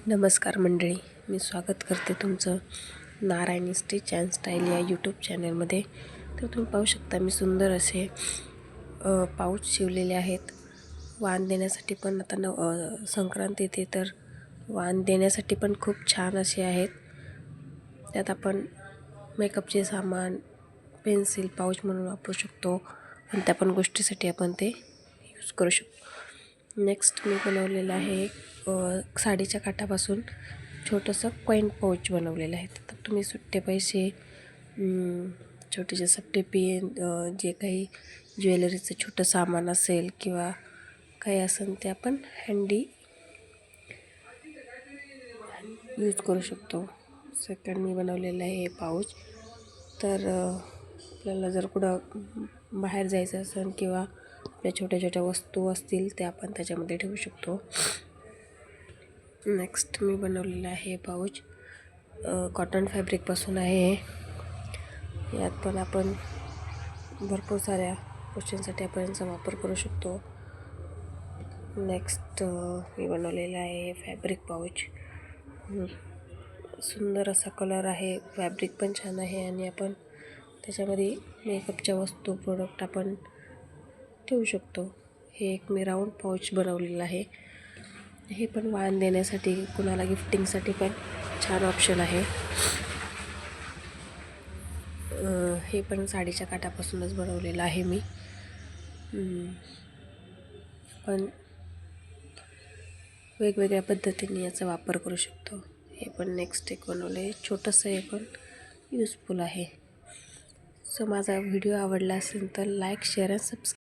नमस्कार मंडळी, मी स्वागत करते तुमचं नारायणी स्टिच अँड स्टाईल या यूट्यूब चॅनलमध्ये. तर तुम्ही पाहू शकता मी सुंदर असे पाऊच शिवलेले आहेत. वाण देण्यासाठी पण आता संक्रांत येते, तर वाण देण्यासाठी पण खूप छान असे आहेत. त्यात आपण मेकअपचे सामान, पेन्सिल पाऊच म्हणून वापरू शकतो आणि त्या पण गोष्टीसाठी आपण ते यूज करू शकतो. नेक्स्ट मी बनवलेलं आहे साडीच्या काठापासून छोटंसं कॉईन पाऊच बनवलेलं आहे. तर तुम्ही सुट्टे पैसे, छोटेसे सप्टे पेन, जे काही ज्वेलरीचं छोटं सामान असेल किंवा काही असेल ते आपण हँडी यूज करू शकतो. सेकंड मी बनवलेलं आहे हे पाऊच. तर आपल्याला जर कुठं बाहेर जायचं असेल किंवा आपल्या छोट्या छोट्या वस्तू असतील त्या आपण त्याच्यामध्ये ठेवू शकतो. नेक्स्ट मी बनवलेलं आहे पाऊच कॉटन फॅब्रिकपासून आहे. यात पण आपण भरपूर साऱ्या गोष्टींसाठी आपण याचा वापर करू शकतो. नेक्स्ट मी बनवलेलं आहे फॅब्रिक पाऊच. सुंदर असा कलर आहे, फॅब्रिक पण छान आहे आणि आपण त्याच्यामध्ये मेकअपच्या वस्तू प्रोडक्ट आपण ठेवू शकतो. हे एक मी राऊंड पाऊच बनवलेलं आहे. हे पण वाण देण्यासाठी, कुणाला गिफ्टिंगसाठी पण छान ऑप्शन आहे. हे पण साडीच्या काठापासूनच बनवलेलं आहे मी. पण वेगवेगळ्या पद्धतीने याचा वापर करू शकतो. हे पण नेक्स्ट एक बनवलं आहे छोटंसं, हे पण युजफुल आहे. सो माझा व्हिडिओ आवडला असेल तर लाईक, शेअर आणि सबस्क्राईब.